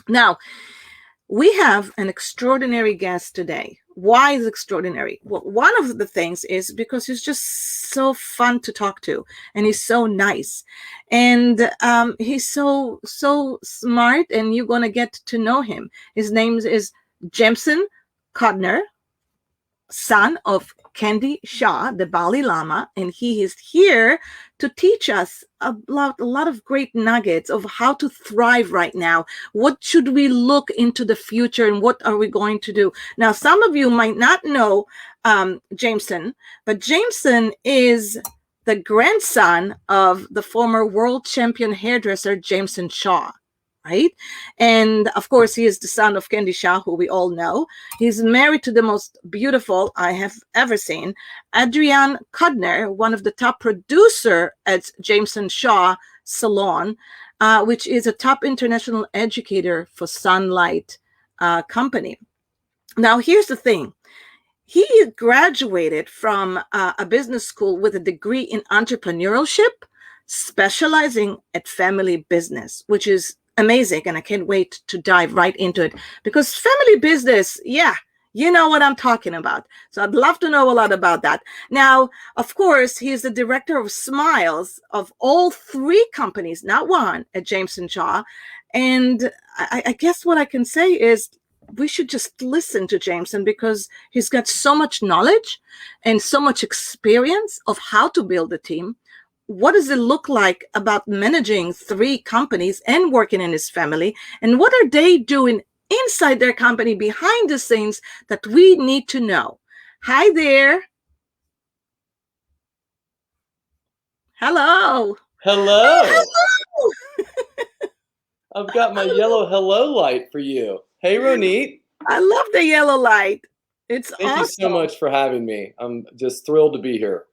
Now, we have an extraordinary guest today. Why is extraordinary? Well, one of the things is because he's just so fun to talk to, and he's so nice, and he's so smart, and you're gonna get to know him. His name is Jamison Codner, son of Candy Shaw, the Bali Lama, and he is here to teach us about a lot of great nuggets of how to thrive right now. What should we look into the future, and what are we going to do? Now, some of you might not know Jameson, but Jameson is the grandson of the former world champion hairdresser Jamison Shaw. Right. And of course, he is the son of Candy Shaw, who we all know. He's married to the most beautiful I have ever seen, Adrienne Codner, one of the top producer at Jamison Shaw Salon, which is a top international educator for Sunlight company. Now, here's the thing. He graduated from a business school with a degree in entrepreneurship, specializing at family business, which is amazing. And I can't wait to dive right into it, because family business, yeah, you know what I'm talking about. So I'd love to know a lot about that. Now, of course, he's the director of smiles of all three companies, not one, at Jamison Shaw. And I guess what I can say is we should just listen to Jamison, because he's got so much knowledge and so much experience of how to build a team. What does it look like about managing three companies and working in his family? And what are they doing inside their company behind the scenes that we need to know? Hi there. Hello. Hello. Hey, hello. I've got my yellow hello light for you. Hey, Ronit. I love the yellow light. It's Thank awesome. you so much for having me. I'm just thrilled to be here.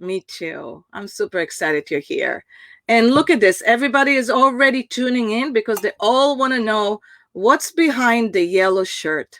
Me too. I'm super excited you're here. And look at this. Everybody is already tuning in because they all want to know what's behind the yellow shirt.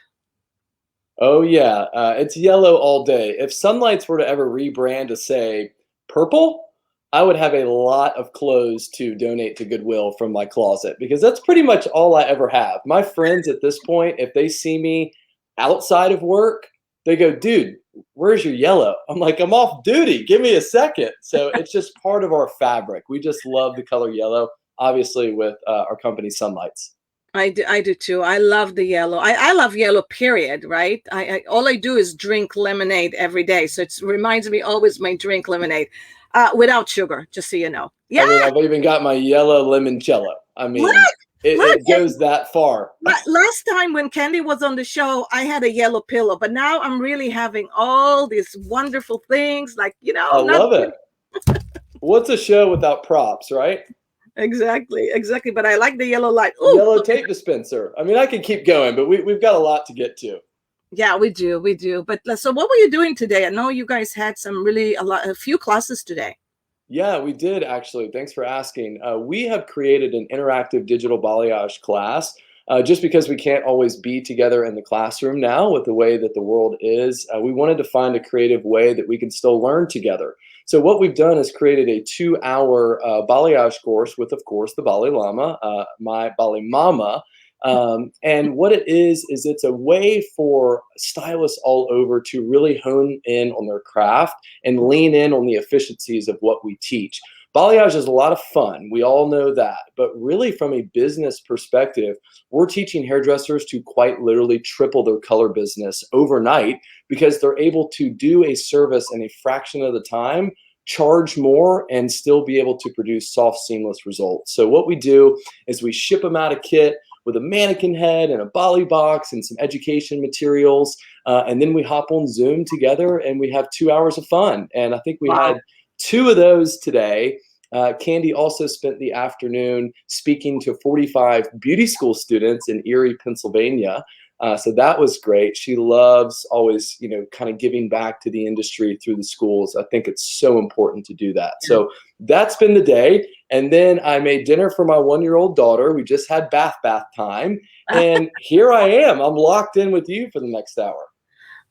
Oh, yeah. It's yellow all day. If Sunlights were to ever rebrand to say purple, I would have a lot of clothes to donate to Goodwill from my closet, because that's pretty much all I ever have. My friends at this point, if they see me outside of work, they go, dude, where's your yellow? I'm like, I'm off duty. Give me a second. So it's just part of our fabric. We just love the color yellow, obviously, with our company Sunlights. I do too. I love the yellow. I love yellow, period, right? All I do is drink lemonade every day. So it reminds me always my drink lemonade without sugar, just so you know. Yeah. I mean, I've even got my yellow limoncello. I mean, Look, it goes that far. Last time when Candy was on the show, I had a yellow pillow, but now I'm really having all these wonderful things, like, I love it. What's a show without props, right? Exactly. But I like the yellow light. Ooh, yellow tape dispenser. I mean, I can keep going, but we've got a lot to get to. Yeah, we do. But so what were you doing today? I know you guys had a few classes today. Yeah, we did actually. Thanks for asking. We have created an interactive digital balayage class. Just because we can't always be together in the classroom now with the way that the world is, we wanted to find a creative way that we can still learn together. So what we've done is created a 2-hour balayage course with, of course, the Bali Lama, my Bali Mama. And what it is it's a way for stylists all over to really hone in on their craft and lean in on the efficiencies of what we teach. Balayage is a lot of fun. We all know that. But really, from a business perspective, we're teaching hairdressers to quite literally triple their color business overnight, because they're able to do a service in a fraction of the time, charge more, and still be able to produce soft, seamless results. So what we do is we ship them out a kit with a mannequin head and a Bali box and some education materials. And then we hop on Zoom together and we have 2 hours of fun. And I think we had 2 of those today. Candy also spent the afternoon speaking to 45 beauty school students in Erie, Pennsylvania. So that was great. She loves always, kind of giving back to the industry through the schools. I think it's so important to do that. So that's been the day. And then I made dinner for my 1-year-old daughter. We just had bath time. And here I am. I'm locked in with you for the next hour.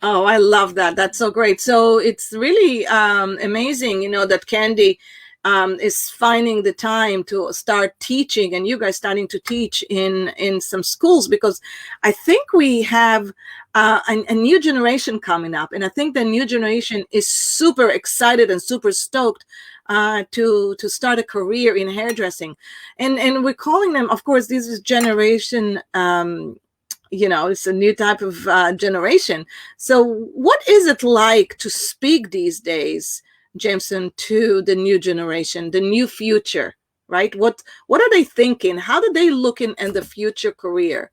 Oh, I love that. That's so great. So it's really amazing, that Candy is finding the time to start teaching, and you guys starting to teach in some schools, because I think we have a new generation coming up, and I think the new generation is super excited and super stoked to start a career in hairdressing, and we're calling them, of course, this is generation. It's a new type of generation. So what is it like to speak these days, Jamison, to the new generation, the new future, right? What are they thinking? How do they look in the future career?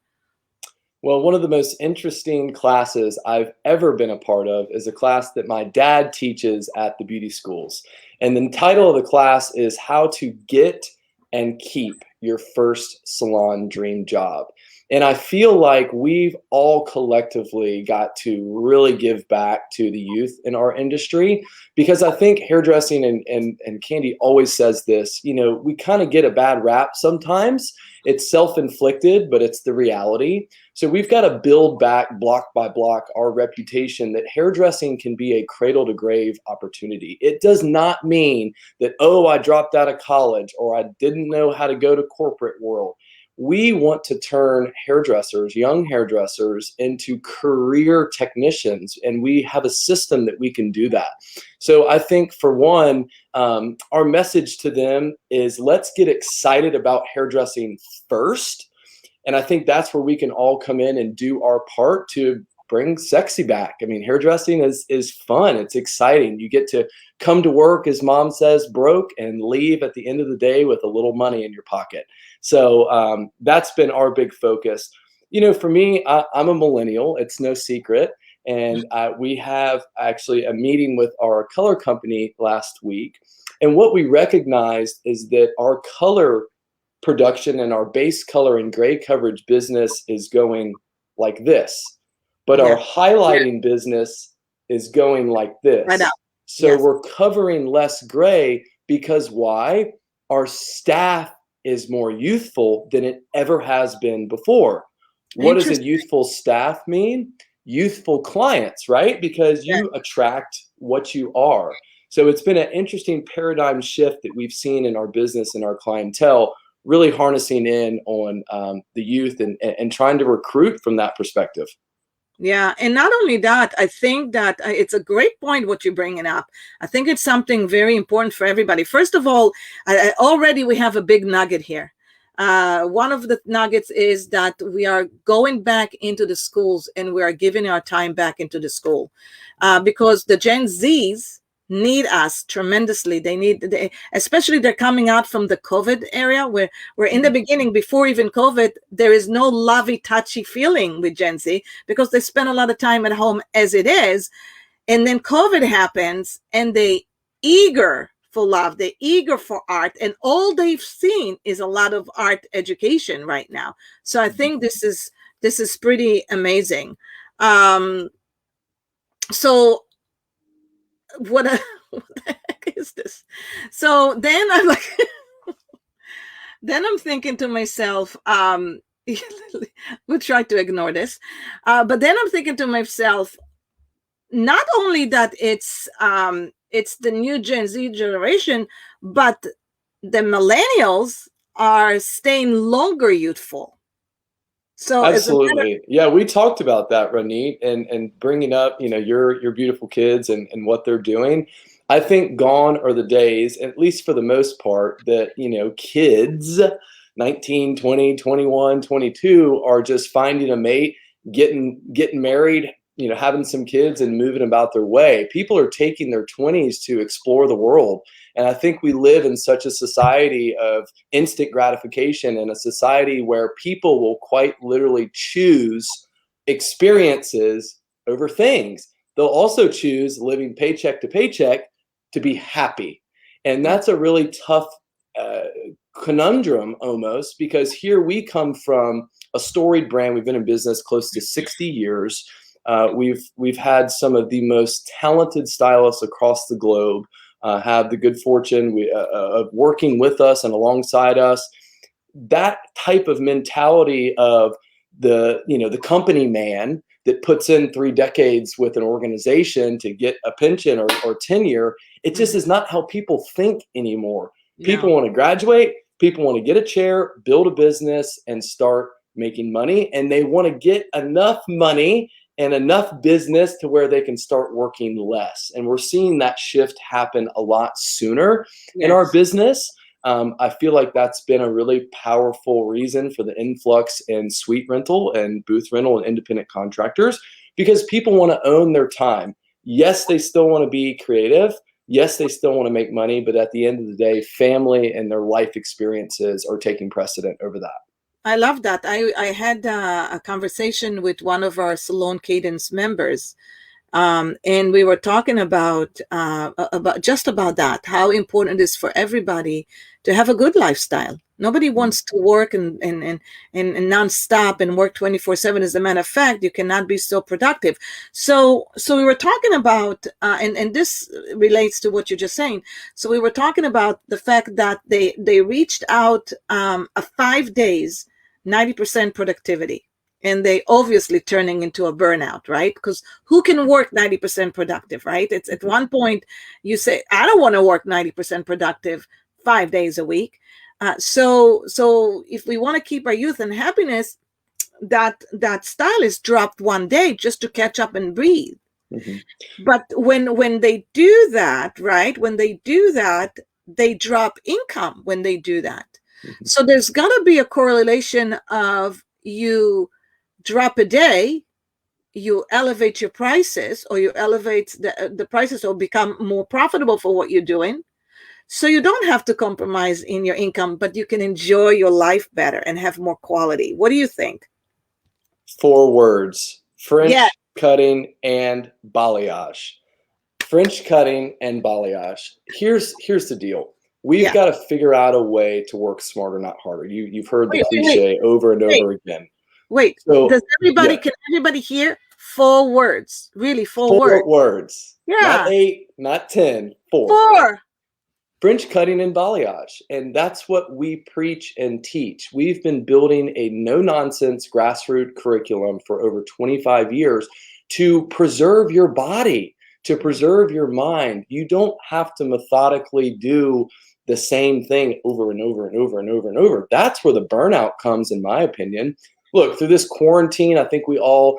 Well, one of the most interesting classes I've ever been a part of is a class that my dad teaches at the beauty schools. And the title of the class is How to Get and Keep Your First Salon Dream Job. And I feel like we've all collectively got to really give back to the youth in our industry, because I think hairdressing, and Candy always says this, we kind of get a bad rap sometimes. It's self-inflicted, but it's the reality. So we've got to build back block by block our reputation that hairdressing can be a cradle to grave opportunity. It does not mean that, oh, I dropped out of college or I didn't know how to go to corporate world. We want to turn hairdressers, young hairdressers, into career technicians, and we have a system that we can do that. So I think, for one, our message to them is, let's get excited about hairdressing first. And I think that's where we can all come in and do our part to bring sexy back. I mean, hairdressing is fun. It's exciting. You get to come to work, as mom says, broke, and leave at the end of the day with a little money in your pocket. So that's been our big focus. For me, I'm a millennial. It's no secret. And we have actually a meeting with our color company last week. And what we recognized is that our color production and our base color and gray coverage business is going like this. But our highlighting business is going like this. Right up. So we're covering less gray because why? Our staff is more youthful than it ever has been before. What does a youthful staff mean? Youthful clients, right? Because you attract what you are. So it's been an interesting paradigm shift that we've seen in our business and our clientele, really harnessing in on the youth and trying to recruit from that perspective. Yeah, and not only that, I think that it's a great point what you're bringing up. I think it's something very important for everybody. First of all, already we have a big nugget here. One of the nuggets is that we are going back into the schools and we are giving our time back into the school because the Gen Zs need us tremendously. Especially they're coming out from the COVID area where in the beginning, before even COVID, there is no lovey touchy feeling with Gen Z because they spend a lot of time at home as it is. And then COVID happens and they eager for love, they're eager for art, and all they've seen is a lot of art education right now. So I think this is pretty amazing. So what the heck is this? So then I'm like, then I'm thinking to myself, we'll try to ignore this. But then I'm thinking to myself, not only that it's the new Gen Z generation, but the millennials are staying longer youthful. So absolutely, yeah, we talked about that, Ronit, and bringing up your beautiful kids and what they're doing. I think gone are the days, at least for the most part, that kids 19, 20, 21, 22 are just finding a mate, getting married, having some kids and moving about their way. People are taking their 20s to explore the world. And I think we live in such a society of instant gratification, and a society where people will quite literally choose experiences over things. They'll also choose living paycheck to paycheck to be happy. And that's a really tough conundrum almost, because here we come from a storied brand. We've been in business close to 60 years. We've had some of the most talented stylists across the globe have the good fortune of working with us and alongside us. That type of mentality of the company man that puts in 3 decades with an organization to get a pension or tenure. It just is not how people think anymore. People No. want to graduate, people want to get a chair, build a business, and start making money. And they want to get enough money and enough business to where they can start working less. And we're seeing that shift happen a lot sooner in our Yes. business. I feel like that's been a really powerful reason for the influx in suite rental and booth rental and independent contractors, because people want to own their time. Yes, they still want to be creative. Yes, they still want to make money, but at the end of the day, family and their life experiences are taking precedent over that. I love that. I had a conversation with one of our Salon Cadence members, and we were talking about just about that, how important it is for everybody to have a good lifestyle. Nobody wants to work and nonstop and work 24/7. As a matter of fact, you cannot be so productive. So we were talking about, and this relates to what you're just saying. So we were talking about the fact that they reached out a 5 days, 90% productivity. And they obviously turning into a burnout, right? Because who can work 90% productive, right? It's at one point you say, I don't want to work 90% productive 5 days a week. So if we want to keep our youth and happiness, that stylist dropped 1 day just to catch up and breathe. Mhm. But when they do that, right? When they do that, they drop income when they do that. Mhm. So there's got to be a correlation of you drop a day, you elevate your prices, or you elevate the prices or become more profitable for what you're doing. So you don't have to compromise in your income, but you can enjoy your life better and have more quality. What do you think? 4 words: Yeah, French cutting and balayage. French cutting and balayage. Here's the deal. We've yeah. got to figure out a way to work smarter, not harder. You've heard the Wait, cliche over and wait, over again. wait. So yeah, Can everybody hear 4 words? Really, 4 words. 4 words, not Yeah, 8, not 10, 4. 4. French cutting and balayage. And that's what we preach and teach. We've been building a no nonsense grassroots curriculum for over 25 years to preserve your body, to preserve your mind. You don't have to methodically do the same thing over and over and over and over and over. That's where the burnout comes, in my opinion. Look, through this quarantine, I think we've all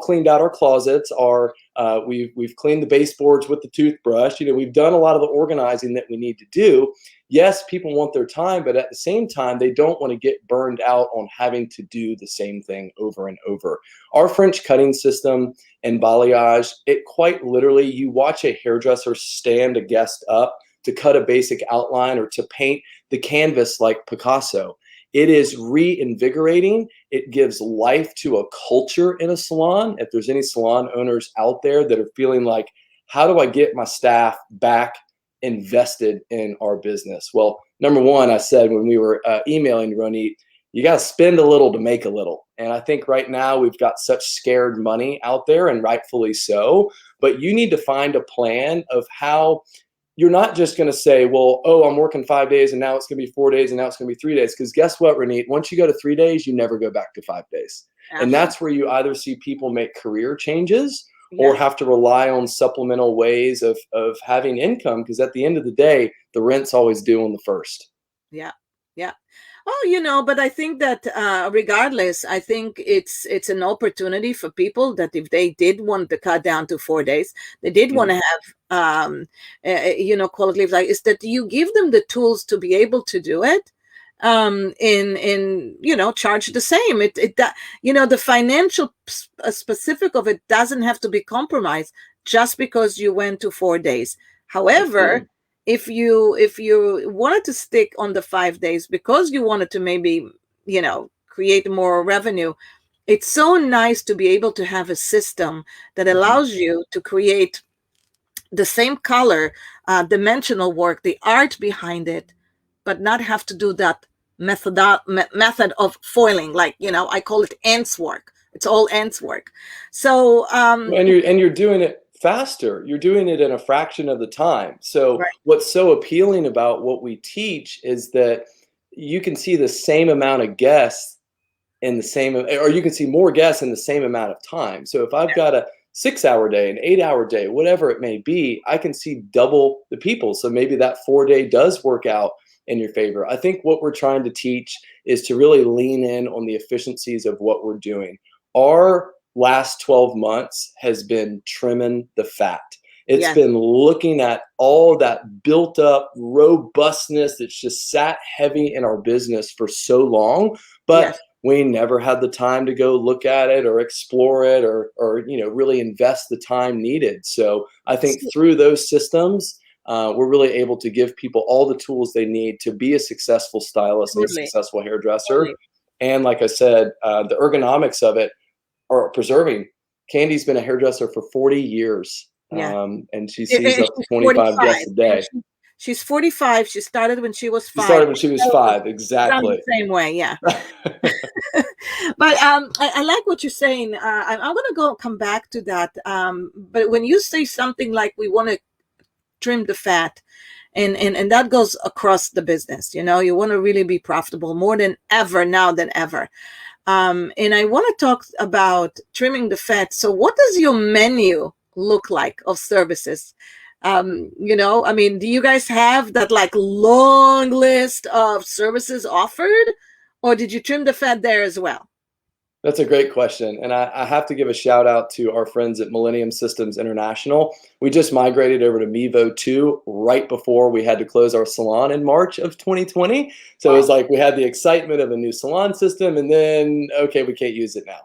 cleaned out our closets. We've cleaned the baseboards with the toothbrush. We've done a lot of the organizing that we need to do. Yes, people want their time, but at the same time, they don't want to get burned out on having to do the same thing over and over. Our French cutting system and balayage, it quite literally, you watch a hairdresser stand a guest up to cut a basic outline or to paint the canvas like Picasso. It is reinvigorating. It gives life to a culture in a salon. If there's any salon owners out there that are feeling like, how do I get my staff back invested in our business? Well, number one, I said when we were emailing Ronit, you got to spend a little to make a little. And I think right now we've got such scared money out there, and rightfully so. But you need to find a plan of how you're not just going to say, well, oh, I'm working 5 days and now it's going to be 4 days and now it's going to be 3 days. Because guess what, Ronit? Once you go to 3 days, you never go back to 5 days. And Absolutely. that's where you either see people make career changes or Yeah. have to rely on supplemental ways of having income. Because at the end of the day, the rent's always due on the first. Yeah. Yeah. Oh, but I think that regardless, I think it's an opportunity for people that if they did want to cut down to 4 days, they did want to have, quality of life, is that you give them the tools to be able to do it, charge the same. The financial specific of it doesn't have to be compromised just because you went to 4 days. However, if you wanted to stick on the 5 days because you wanted to maybe create more revenue, it's so nice to be able to have a system that allows you to create the same color, dimensional work, the art behind it, but not have to do that method of foiling, like I call it ants work. It's all ants work. So And you're doing it faster. You're doing it in a fraction of the time. So right. what's so appealing about what we teach is that you can see the same amount of guests in the same, or you can see more guests in the same amount of time. So if I've got a 6 hour day, an 8 hour day, whatever it may be, I can see double the people. So maybe that 4 day does work out in your favor. I think what we're trying to teach is to really lean in on the efficiencies of what we're doing. Our last 12 months has been trimming the fat. It's Yes. been looking at all that built up robustness that's just sat heavy in our business for so long, but Yes. we never had the time to go look at it or explore it or really invest the time needed. So I think through those systems, we're really able to give people all the tools they need to be a successful stylist and a Totally. successful hairdresser. Totally. And like I said, the ergonomics of it are preserving. Candy's been a hairdresser for 40 years, Yeah. and she And sees up to she's 25 45. guests a day. She's 45. She started when she was She 5. started when she was 5, I'm the exactly. same way, yeah. But I like what you're saying. I'm going to come back to that. But when you say something like we want to trim the fat, and that goes across the business, you want to really be profitable more than ever now than ever. And I want to talk about trimming the fat. So what does your menu look like of services? I mean, do you guys have that like long list of services offered, or did you trim the fat there as well? That's a great question. And I have to give a shout out to our friends at Millennium Systems International. We just migrated over to Mevo 2 right before we had to close our salon in March of 2020. So it was like we had the excitement of a new salon system, and then, okay, we can't use it now.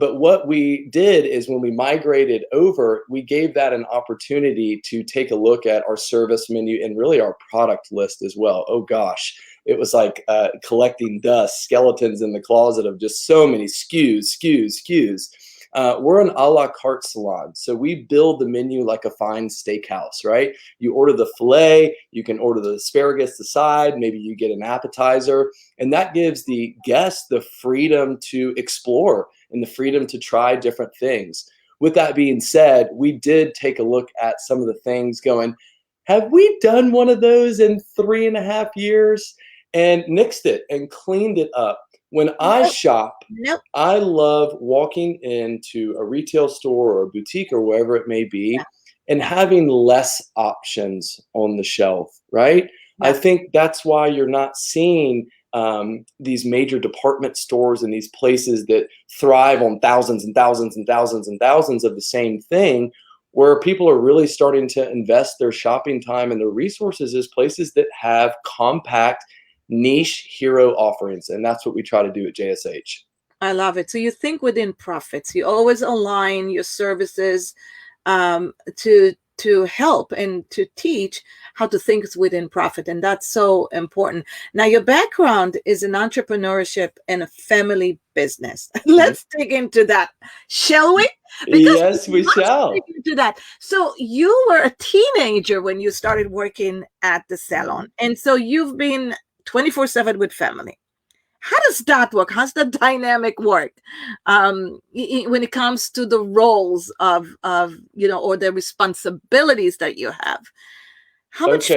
But what we did is when we migrated over, we gave that an opportunity to take a look at our service menu and really our product list as well. Oh gosh, it was like collecting dust, skeletons in the closet of just so many SKUs. We're an a la carte salon. So we build the menu like a fine steakhouse, right? You order the filet, you can order the asparagus, the side, maybe you get an appetizer. And that gives the guests the freedom to explore and the freedom to try different things. With that being said, we did take a look at some of the things going, have we done one of those in 3.5 years? And nixed it and cleaned it up. When I shop, Nope. I love walking into a retail store or a boutique or wherever it may be and having less options on the shelf, right? I think that's why you're not seeing these major department stores and these places that thrive on thousands and thousands and thousands and thousands of the same thing, where people are really starting to invest their shopping time and their resources as places that have compact niche hero offerings. And that's what we try to do at JSH. I love it. So you think within profits. You always align your services to help and to teach how to think within profit. And that's so important. Now, your background is in entrepreneurship and a family business. Let's dig into that, shall we? Because yes, we shall. Dig into that. So you were a teenager when you started working at the salon. And so you've been 24/7 with family. How does that work? How's the dynamic work when it comes to the roles of or the responsibilities that you have? How much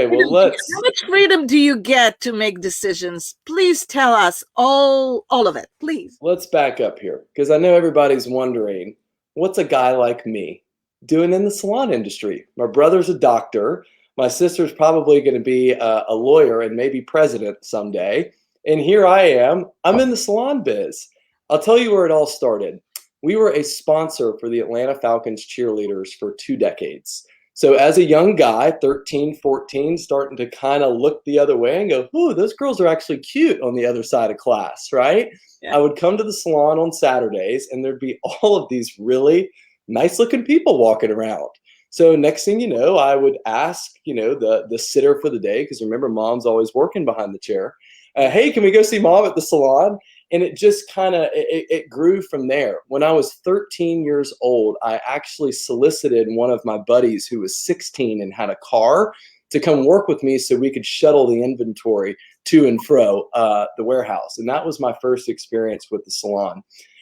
freedom do you get to make decisions? Please tell us all of it, please. Let's back up here, because I know everybody's wondering, what's a guy like me doing in the salon industry? My brother's a doctor. My sister's probably going to be a lawyer and maybe president someday. And here I am. I'm in the salon biz. I'll tell you where it all started. We were a sponsor for the Atlanta Falcons cheerleaders for 2 decades. So as a young guy, 13, 14, starting to kind of look the other way and go, ooh, those girls are actually cute on the other side of class, right? Yeah. I would come to the salon on Saturdays and there'd be all of these really nice looking people walking around. So next thing you know, I would ask, the sitter for the day, because remember, mom's always working behind the chair. Hey, can we go see mom at the salon? And it just kind of, it grew from there. When I was 13 years old, I actually solicited one of my buddies who was 16 and had a car to come work with me so we could shuttle the inventory to and fro the warehouse. And that was my first experience with the salon.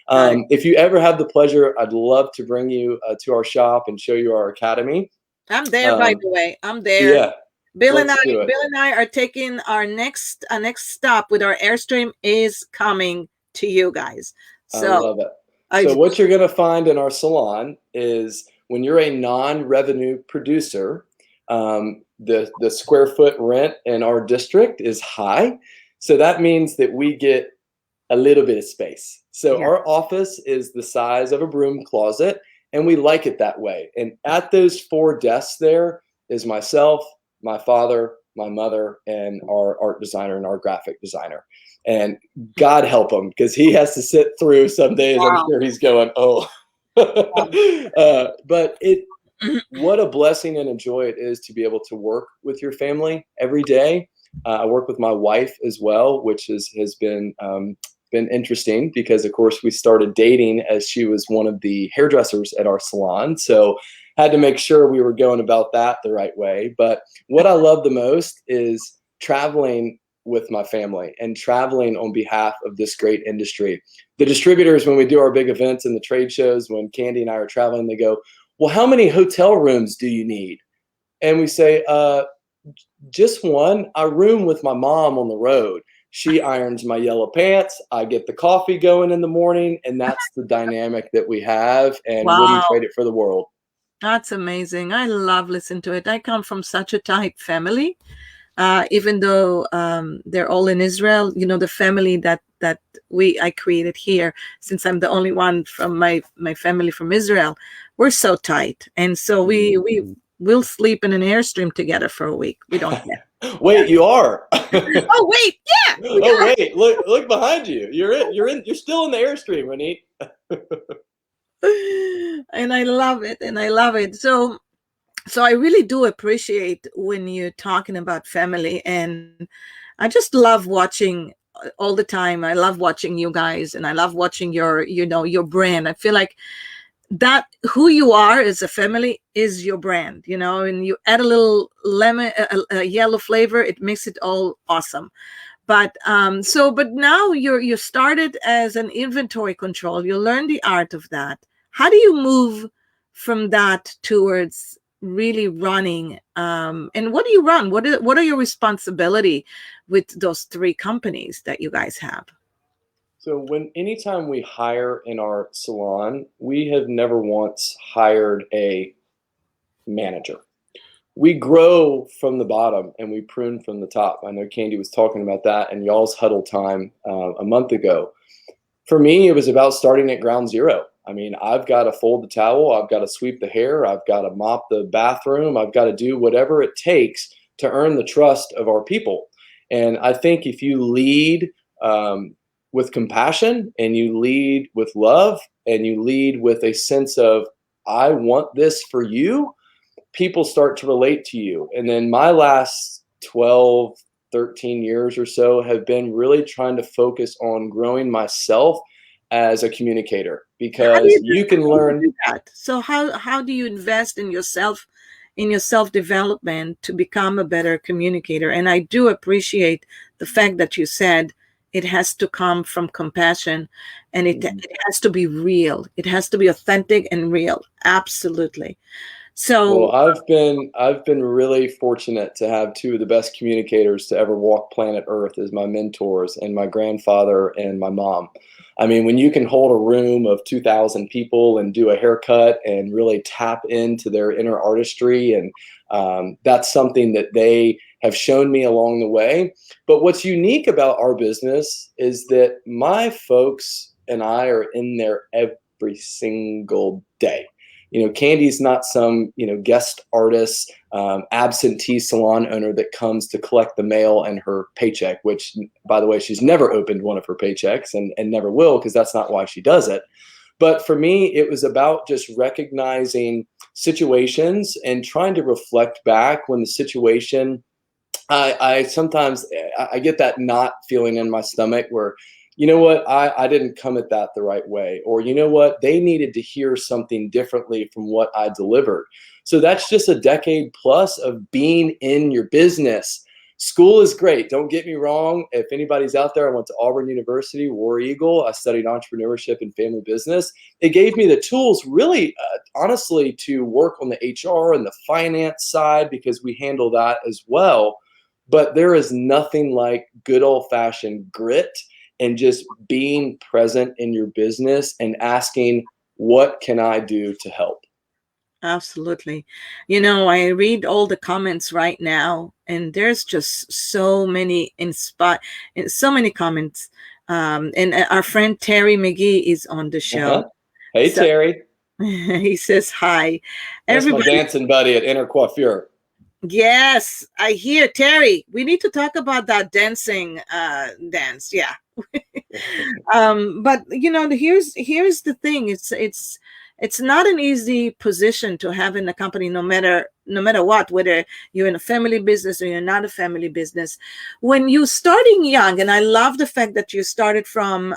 If you ever have the pleasure, I'd love to bring you to our shop and show you our academy. I'm there, by the way. I'm there. Yeah. Bill and I are taking our next stop with our Airstream is coming to you guys. I So love it. I So just, what you're going to find in our salon is when you're a non-revenue producer, the square foot rent in our district is high. So that means that we get a little bit of space. So yeah. our office is the size of a broom closet, and we like it that way. And at those 4 desks there is myself, my father, my mother, and our art designer and our graphic designer. And God help him, because he has to sit through some days. I'm Wow. sure he's going, oh. But what a blessing and a joy it is to be able to work with your family every day. I work with my wife as well, which has been interesting, because of course we started dating as she was one of the hairdressers at our salon. So had to make sure we were going about that the right way. But what I love the most is traveling with my family and traveling on behalf of this great industry. The distributors, when we do our big events and the trade shows, when Candy and I are traveling, they go, well, how many hotel rooms do you need? And we say, just one. I room with my mom on the road. She irons my yellow pants. I get the coffee going in the morning, and that's the dynamic that we have, and wouldn't Wow. trade it for the world. That's amazing. I love listening to it. I come from such a tight family. Even though they're all in Israel, you know, the family that I created here, since I'm the only one from my family from Israel, we're so tight, and so we'll sleep in an airstream together for a week. We don't care. Wait, you are? Oh wait, yeah, we Oh are. wait, look behind you. You're still in the airstream, Ronit. And I love it, and I love it. So I really do appreciate when you're talking about family, and I just love watching all the time. I love watching you guys, and I love watching your brand. I feel like that who you are as a family is your brand, and you add a little lemon, a yellow flavor, it makes it all awesome. But now you started as an inventory control. You learn the art of that. How do you move from that towards really running? And what do you run? What are your responsibility with those 3 companies that you guys have? So anytime we hire in our salon, we have never once hired a manager. We grow from the bottom and we prune from the top. I know Candy was talking about that in y'all's huddle time a month ago. For me, it was about starting at ground zero. I mean, I've got to fold the towel, I've got to sweep the hair, I've got to mop the bathroom, I've got to do whatever it takes to earn the trust of our people. And I think if you lead with compassion, and you lead with love, and you lead with a sense of, I want this for you, people start to relate to you. And then my last 12, 13 years or so have been really trying to focus on growing myself as a communicator, How do because you can learn. do that? So how do you invest in yourself, in your self-development, to become a better communicator? And I do appreciate the fact that you said it has to come from compassion, and it has to be real. It has to be authentic and real. Absolutely. Well, So I've been really fortunate to have 2 of the best communicators to ever walk planet Earth as my mentors, and my grandfather and my mom. I mean, when you can hold a room of 2,000 people and do a haircut and really tap into their inner artistry, and that's something that they have shown me along the way. But what's unique about our business is that my folks and I are in there every single day. Candy's not some, guest artist, absentee salon owner that comes to collect the mail and her paycheck, which, by the way, she's never opened one of her paychecks, and never will, because that's not why she does it. But for me, it was about just recognizing situations and trying to reflect back when the situation, I sometimes I get that knot feeling in my stomach where, you know what, I didn't come at that the right way, or you know what, they needed to hear something differently from what I delivered. So that's just a decade plus of being in your business. School is great, don't get me wrong. If anybody's out there, I went to Auburn University, War Eagle. I studied entrepreneurship and family business. It gave me the tools, really, honestly, to work on the HR and the finance side, because we handle that as well. But there is nothing like good old-fashioned grit and just being present in your business and asking, what can I do to help? Absolutely. I read all the comments right now, and there's just so many comments. And our friend Terry McGee is on the show. Uh-huh. Hey, So Terry. he says hi. That's my Everybody, dancing buddy at Inner Coiffure. yes, I hear Terry. We need to talk about that dancing dance. Yeah. But here's the thing. It's not an easy position to have in a company, no matter what, whether you're in a family business or you're not a family business. When you're starting young, and I love the fact that you started from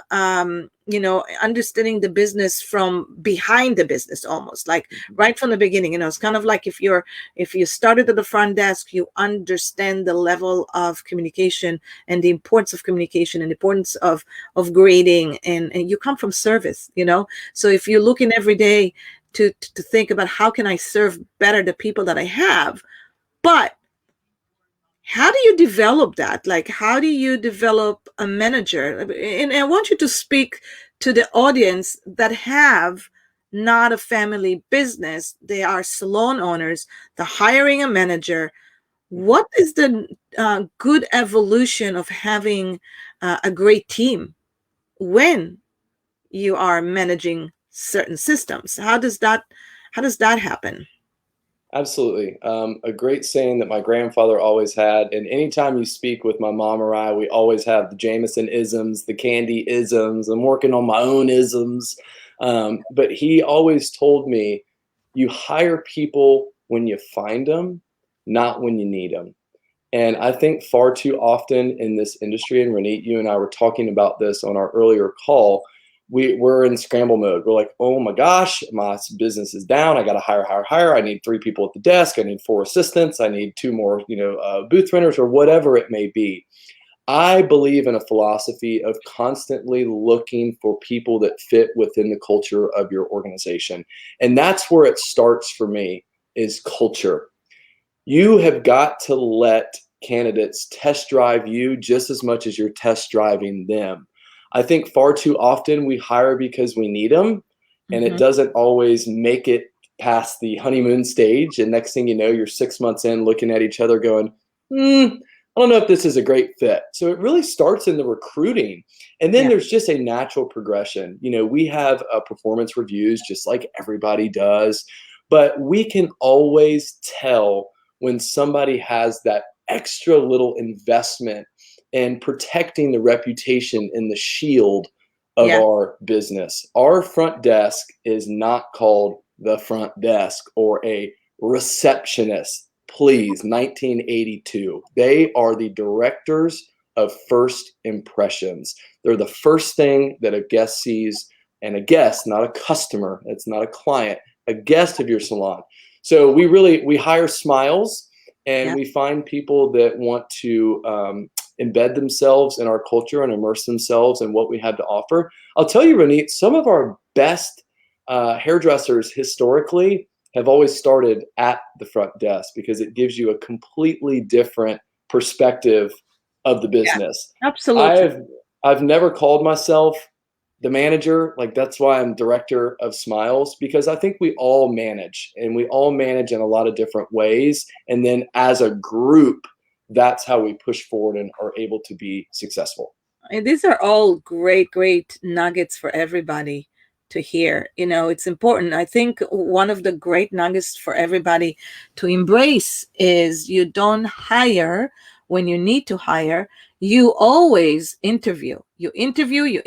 understanding the business from behind the business, almost like right from the beginning. It's kind of like if you started at the front desk, you understand the level of communication and the importance of communication and the importance of grading, and you come from service. So if you're looking every day to think about how can I serve better the people that I have, but how do you develop that? Like, how do you develop a manager? And I want you to speak to the audience that have not a family business. They are salon owners. They're hiring a manager. What is the good evolution of having a great team when you are managing certain systems? How does that happen? Absolutely. A great saying that my grandfather always had, and anytime you speak with my mom or I, we always have the Jamison isms, the Candy isms. I'm working on my own isms. But he always told me, you hire people when you find them, not when you need them. And I think far too often in this industry, and Ronit, you and I were talking about this on our earlier call, we're in scramble mode. We're like, oh my gosh, my business is down. I got to hire. I need 3 people at the desk. I need 4 assistants. I need 2 more, booth renters or whatever it may be. I believe in a philosophy of constantly looking for people that fit within the culture of your organization. And that's where it starts for me, is culture. You have got to let candidates test drive you just as much as you're test driving them. I think far too often we hire because we need them, and it doesn't always make it past the honeymoon stage. And next thing you know, you're 6 months in looking at each other going, I don't know if this is a great fit. So it really starts in the recruiting. And then there's just a natural progression. We have performance reviews just like everybody does, but we can always tell when somebody has that extra little investment in protecting the reputation and the shield of our business. Our front desk is not called the front desk or a receptionist. Please, 1982. They are the directors of first impressions. They're the first thing that a guest sees, and a guest, not a customer, it's not a client, a guest of your salon. So we hire smiles, and we find people that want to embed themselves in our culture and immerse themselves in what we have to offer. I'll tell you, Ronit, some of our best hairdressers historically have always started at the front desk, because it gives you a completely different perspective of the business. Absolutely. I've never called myself the manager. Like, that's why I'm director of smiles, because I think we all manage, and we all manage in a lot of different ways. And then as a group, that's how we push forward and are able to be successful. And these are all great nuggets for everybody to hear. It's important. I think one of the great nuggets for everybody to embrace is you don't hire when you need to hire. You always interview. You interview,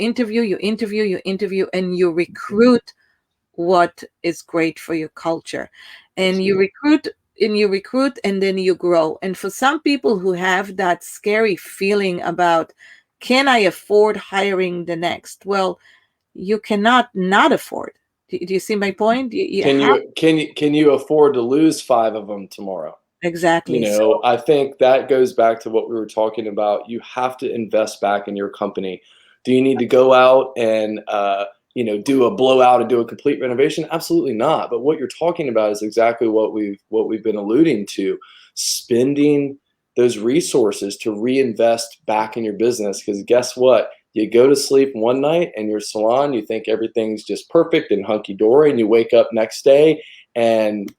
and you recruit what is great for your culture. And you recruit and then you grow. And for some people who have that scary feeling about, can I afford hiring the next? Well, you cannot not afford. Do you see my point? Can you afford to lose 5 of them tomorrow? Exactly. I think that goes back to what we were talking about. You have to invest back in your company. Do you need to go out and do a blowout and do a complete renovation? Absolutely not. But what you're talking about is exactly what we've been alluding to: spending those resources to reinvest back in your business. Because guess what? You go to sleep one night in your salon, you think everything's just perfect and hunky-dory, and you wake up next day and,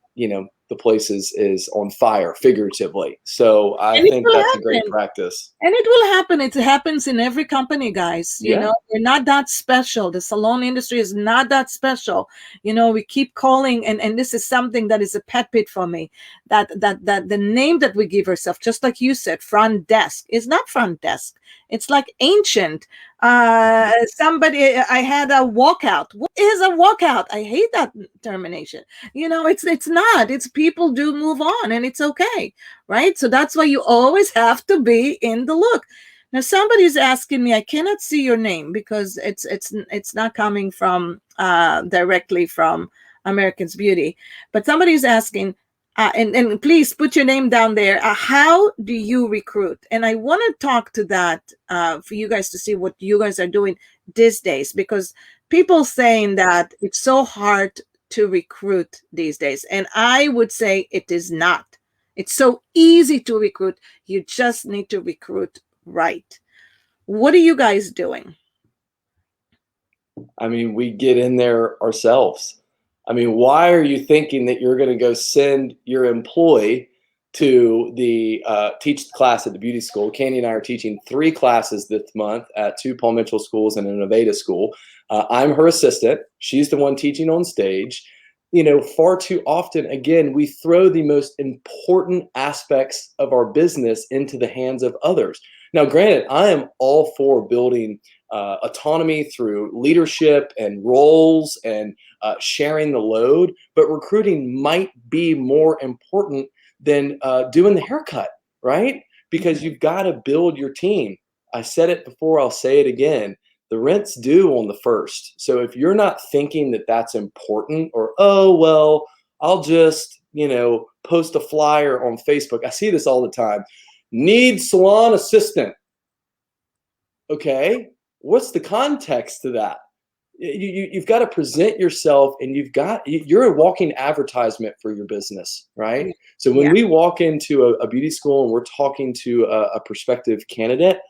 the place is on fire, figuratively. So I And it think will that's a great happen. practice. And it will happen. It happens in every company, guys. Yeah. We're not that special. The salon industry is not that special. We keep calling, and this is something that is a pet peeve for me. That the name that we give ourselves, just like you said, front desk, is not front desk. It's like ancient. Somebody, I had a walkout. What is a walkout? I hate that termination. It's not. It's people do move on, and it's okay, right? So that's why you always have to be in the look. Now somebody's asking me, I cannot see your name because it's not coming from directly from American's Beauty, but somebody's asking, and please put your name down there. How do you recruit? And I want to talk to that for you guys to see what you guys are doing these days, because people saying that it's so hard to recruit these days, and I would say it is not. It's so easy to recruit. You just need to recruit right. What are you guys doing? I mean, we get in there ourselves. I mean, why are you thinking that you're going to go send your employee to the teach class at the beauty school? Candy and I are teaching 3 classes this month at 2 Paul Mitchell schools and an Aveda school. I'm her assistant. She's the one teaching on stage. Far too often, again, we throw the most important aspects of our business into the hands of others. Now, granted, I am all for building autonomy through leadership and roles and sharing the load, but recruiting might be more important than doing the haircut, right? Because you've got to build your team. I said it before, I'll say it again. The rent's due on the 1st. So if you're not thinking that that's important, or, oh, well, I'll just, post a flyer on Facebook. I see this all the time. Need salon assistant. Okay, what's the context to that? You've got to present yourself, and you're a walking advertisement for your business, right? So when we walk into a beauty school and we're talking to a prospective candidate,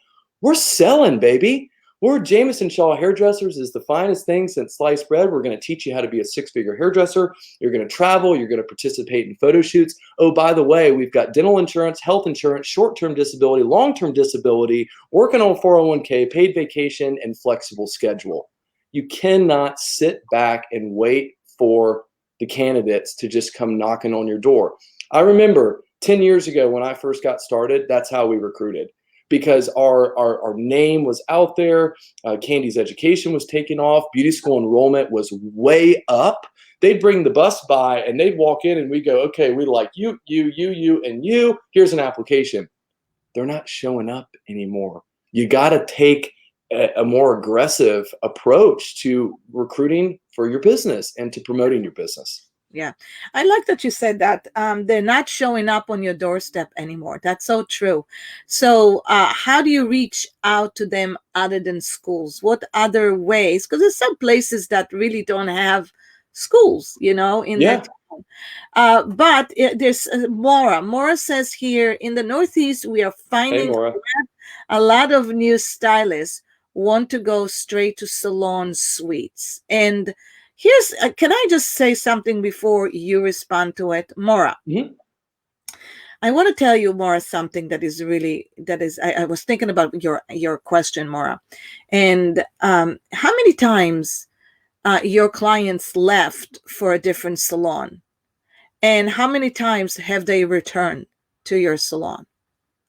we're selling, baby. We're Jamison Shaw Hairdressers is the finest thing since sliced bread. We're going to teach you how to be a 6-figure hairdresser. You're going to travel. You're going to participate in photo shoots. Oh, by the way, we've got dental insurance, health insurance, short-term disability, long-term disability, working on 401k, paid vacation, and flexible schedule. You cannot sit back and wait for the candidates to just come knocking on your door. I remember 10 years ago when I first got started, that's how we recruited. Because our name was out there, Candy's education was taking off, beauty school enrollment was way up. They'd bring the bus by and they'd walk in and we go, okay, we like you, and you. Here's an application. They're not showing up anymore. You got to take a more aggressive approach to recruiting for your business and to promoting your business. Yeah, I like that you said that. They're not showing up on your doorstep anymore. That's so true. So how do you reach out to them other than schools? What other ways? Because there's some places that really don't have schools, in that town. But there's Maura. Maura says here in the Northeast, we are finding a lot of new stylists want to go straight to salon suites. And here's, can I just say something before you respond to it, Maura? I want to tell you, Maura, something that is really, I was thinking about your question, Maura. And how many times your clients left for a different salon? And how many times have they returned to your salon?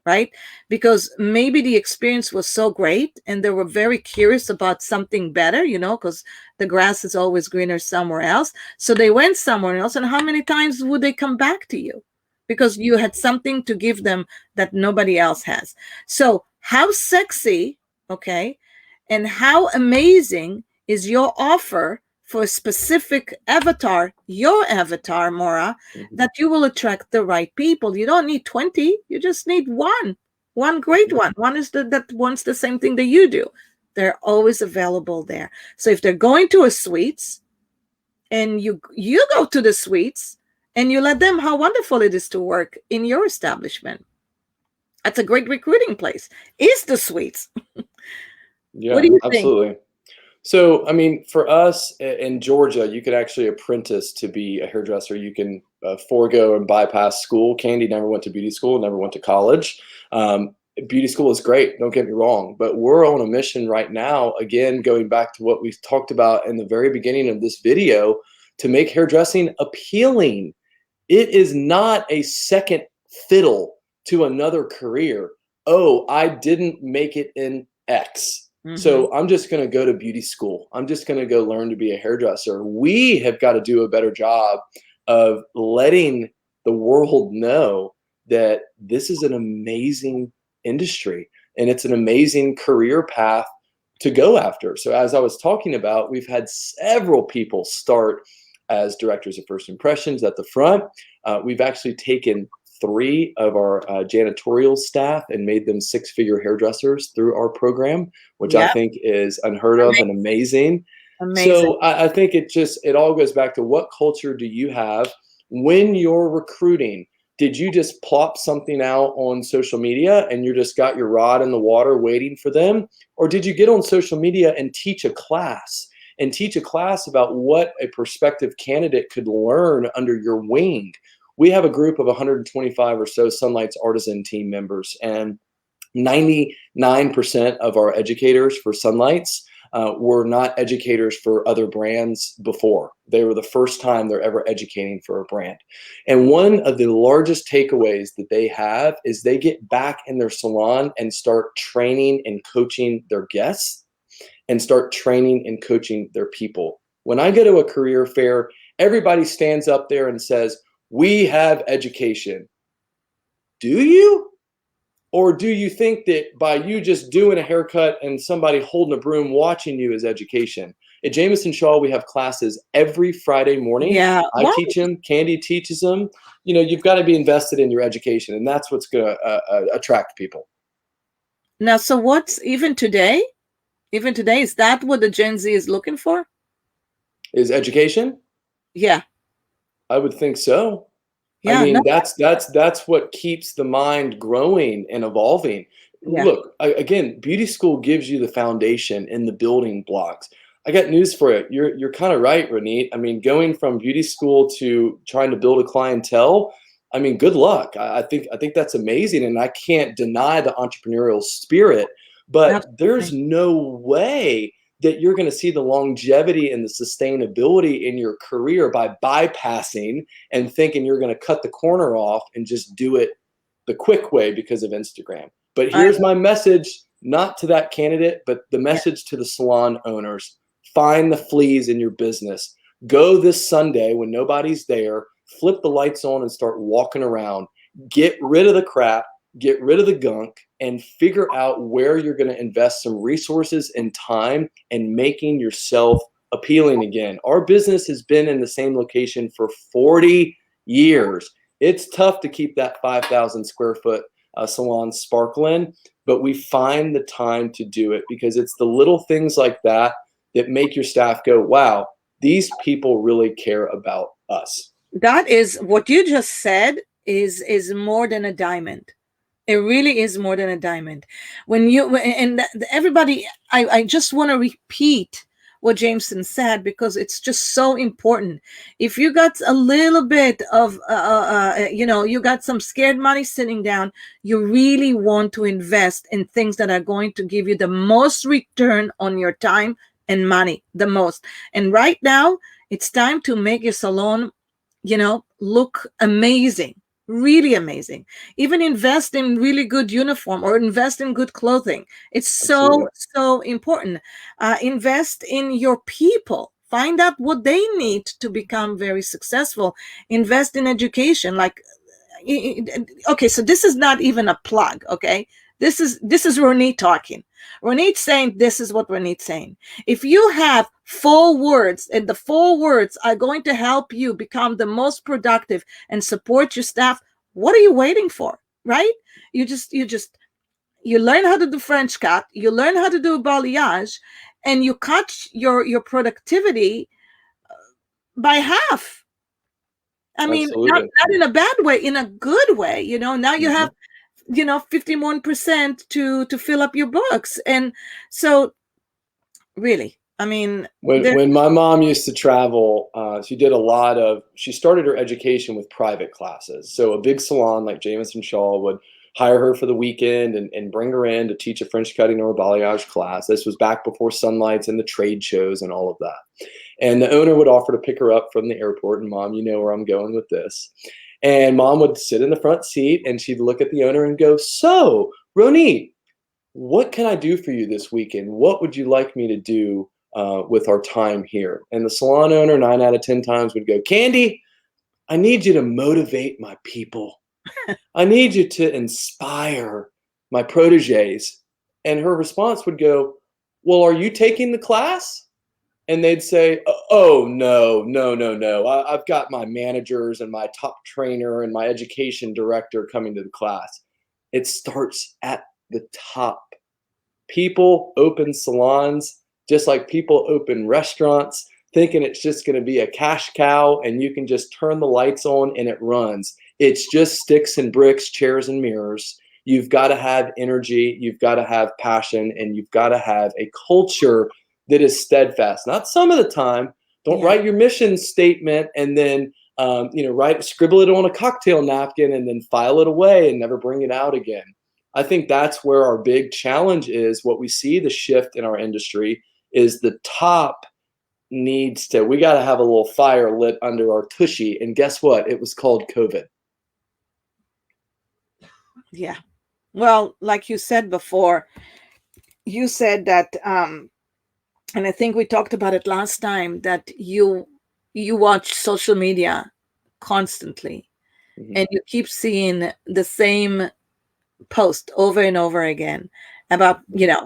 Right? Because maybe the experience was so great and they were very curious about something better, because the grass is always greener somewhere else. So they went somewhere else. And how many times would they come back to you? Because you had something to give them that nobody else has. So how sexy, okay, and how amazing is your offer for a specific avatar, your avatar, Maura, that you will attract the right people. You don't need 20. You just need one great one. One is that wants the same thing that you do. They're always available there. So if they're going to a suites and you go to the suites and you let them how wonderful it is to work in your establishment. That's a great recruiting place. Is the suites. What do Yeah, you think? absolutely. So, I mean, for us in Georgia, you could actually apprentice to be a hairdresser. You can forego and bypass school. Candy never went to beauty school, never went to college. Beauty school is great, don't get me wrong, but we're on a mission right now, again, going back to what we talked about in the very beginning of this video, to make hairdressing appealing. It is not a second fiddle to another career. Oh, I didn't make it in X, Hmm. so I'm just going to go to beauty school. I'm just going to go learn to be a hairdresser. We have got to do a better job of letting the world know that this is an amazing industry and it's an amazing career path to go after. So, as I was talking about, we've had several people start as directors of first impressions at the front. We've actually taken three of our janitorial staff and made them six-figure hairdressers through our program, which I Yeah, think is unheard of and amazing. amazing. So I think it all goes back to, what culture do you have when you're recruiting? Did you just plop something out on social media and you just got your rod in the water waiting for them? Or did you get on social media and teach a class? And teach a class about what a prospective candidate could learn under your wing. We have a group of 125 or so Sunlight's Artisan team members, and 99% of our educators for Sunlights were not educators for other brands before. They were the first time they're ever educating for a brand. And one of the largest takeaways that they have is they get back in their salon and start training and coaching their guests and start training and coaching their people. When I go to a career fair, everybody stands up there and says, "We have education." Do you? Or do you think that by you just doing a haircut and somebody holding a broom watching you is education? At Jamison Shaw, we have classes every Friday morning. Yeah. I Well, teach them, Candy teaches them. You've got to be invested in your education, and that's what's going to attract people. now, so what's even today? Even today, is that what the Gen Z is looking for? Is education? Yeah. I would think so. I Yeah. No. mean, that's what keeps the mind growing and evolving. Yeah. Look, again, beauty school gives you the foundation and the building blocks. I got news for you. You're kind of right, Ronit. I mean, going from beauty school to trying to build a clientele, I mean, good luck. I think that's amazing, and I can't deny the entrepreneurial spirit, but there's Absolutely. no way that you're going to see the longevity and the sustainability in your career by bypassing and thinking you're going to cut the corner off and just do it the quick way because of Instagram. But I, here's my message, not to that candidate, but the yeah. message to the salon owners. Find the fleas in your business. Go this Sunday when nobody's there, flip the lights on and start walking around. Get rid of the crap, get rid of the gunk, and figure out where you're going to invest some resources and time in making yourself appealing again. Our business has been in the same location for 40 years. It's tough to keep that 5,000 square foot salon sparkling, but we find the time to do it because it's the little things like that that make your staff go, wow, these people really care about us. That is what you just said is more than a diamond. It really is more than a diamond. When you and everybody, I just want to repeat what Jameson said because it's just so important. If you got a little bit of, you got some scared money sitting down, you really want to invest in things that are going to give you the most return on your time and money, the most. And right now, it's time to make your salon, look amazing, really amazing. Even invest in really good uniform or invest in good clothing. It's so Absolutely. so important. Invest in your people. Find out what they need to become very successful. Invest in education. Like, okay, so this is not even a plug. Okay, this is Ronit talking. Ronit saying this is what Ronit's saying. If you have 4 words and the 4 words are going to help you become the most productive and support your staff, what are you waiting for? Right? You learn how to do French cut, you learn how to do balayage, and you cut your productivity by half. I mean, not Absolutely. not in a bad way, in a good way. Now you have Mhm. 51% to fill up your books. And so Really. I mean, When my mom used to travel, she started her education with private classes. So a big salon like Jamison Shaw would hire her for the weekend and bring her in to teach a French cutting or a balayage class. This was back before sunlights and the trade shows and all of that. And the owner would offer to pick her up from the airport. And mom, you know where I'm going with this. And mom would sit in the front seat and she'd look at the owner and go, "So, Ronit, what can I do for you this weekend? What would you like me to do with our time here?" And the salon owner, 9 out of 10 times, would go, "Candy, I need you to motivate my people. I need you to inspire my proteges." And her response would go, "Well, are you taking the class?" And they'd say, "Oh, no, no, no, no. I've got my managers and my top trainer and my education director coming to the class." It starts at the top. People open salons just like people open restaurants, thinking it's just going to be a cash cow and you can just turn the lights on and it runs. It's just sticks and bricks, chairs and mirrors. You've got to have energy, you've got to have passion, and you've got to have a culture that is steadfast. Not some of the time. Don't Yeah. write your mission statement and then scribble it on a cocktail napkin and then file it away and never bring it out again. I think that's where our big challenge is. What we see the shift in our industry is the top we got to have a little fire lit under our tushy. And guess what? It was called COVID. Yeah. Well, like you said before, you said that, and I think we talked about it last time, that you watch social media constantly, and you keep seeing the same post over and over again about,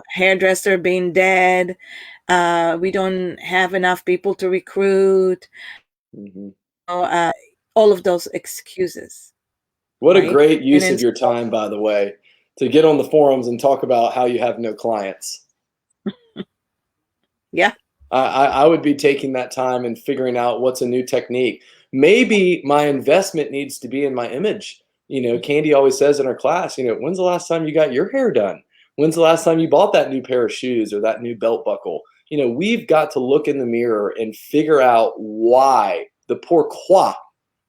hairdresser being dead. We don't have enough people to recruit. Mm-hmm. All of those excuses. What a Right? great And use then, of your time, by the way, to get on the forums and talk about how you have no clients. yeah. I would be taking that time and figuring out what's a new technique. Maybe my investment needs to be in my image. Candy always says in her class, when's the last time you got your hair done? When's the last time you bought that new pair of shoes or that new belt buckle? We've got to look in the mirror and figure out why, the pourquoi,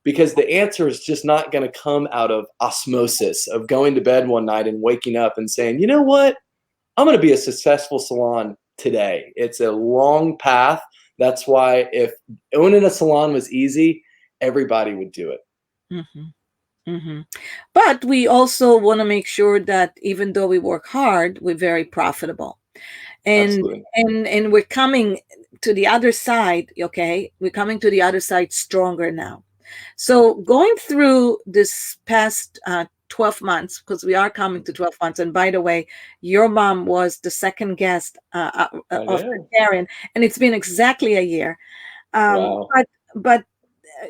because the answer is just not going to come out of osmosis, of going to bed one night and waking up and saying, "You know what? I'm going to be a successful salon today." It's a long path. That's why if owning a salon was easy, everybody would do it. Mm-hmm. Mm-hmm. But we also want to make sure that even though we work hard, we're very profitable. And Absolutely. and we're coming to the other side, okay? We're coming to the other side stronger now. So going through this past 12 months, because we are coming to 12 months. And by the way, your mom was the second guest of Karen, and it's been exactly a year. Wow. But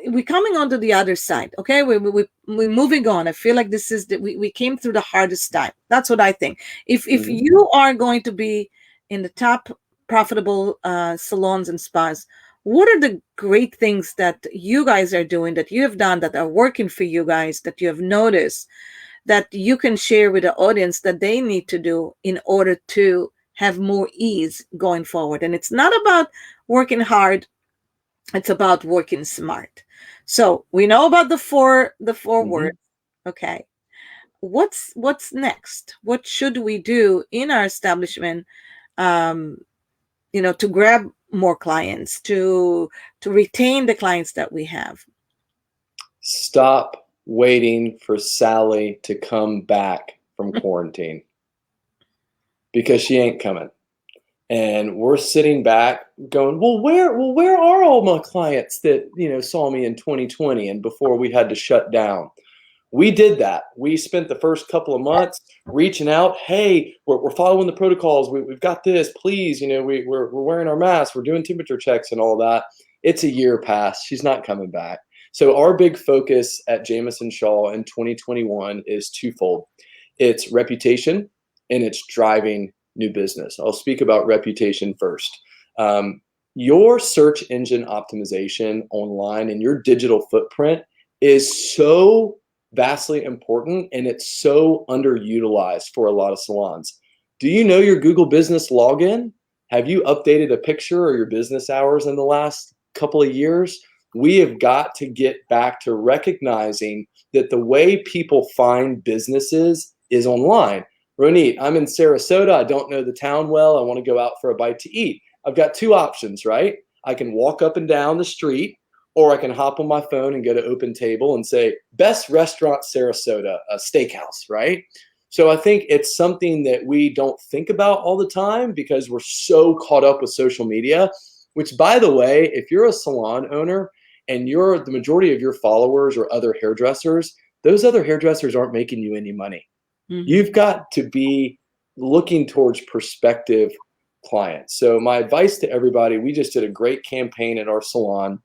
we're coming onto the other side. Okay, we're moving on. I feel like this is we came through the hardest time. That's what I think. If you are going to be in the top profitable salons and spas, what are the great things that you guys are doing, that you have done, that are working for you guys, that you have noticed, that you can share with the audience that they need to do in order to have more ease going forward? And it's not about working hard, it's about working smart. So we know about the four words. Okay. What's next? What should we do in our establishment, to grab more clients, to retain the clients that we have? Stop waiting for Sally to come back from quarantine, because she ain't coming. And we're sitting back going, where are all my clients that, saw me in 2020 and before we had to shut down? We did that. We spent the first couple of months reaching out. Hey, we're following the protocols. We've got this. Please, we're wearing our masks. We're doing temperature checks and all that. It's a year past. She's not coming back. So our big focus at Jamison Shaw in 2021 is twofold. It's reputation and it's driving new business. I'll speak about reputation first. Your search engine optimization online and your digital footprint is so vastly important, and it's so underutilized for a lot of salons. Do you know your Google Business login Have you updated a picture or your business hours in the last couple of years? We have got to get back to recognizing that the way people find businesses is online. Ronit, I'm in Sarasota. I don't know the town well. I want to go out for a bite to eat. I've got two options, right? I can walk up and down the street, or I can hop on my phone and go to Open Table and say, best restaurant Sarasota, a steakhouse, right? So I think it's something that we don't think about all the time because we're so caught up with social media, which, by the way, if you're a salon owner and the majority of your followers are other hairdressers, those other hairdressers aren't making you any money. You've got to be looking towards prospective clients. So my advice to everybody, we just did a great campaign at our salon.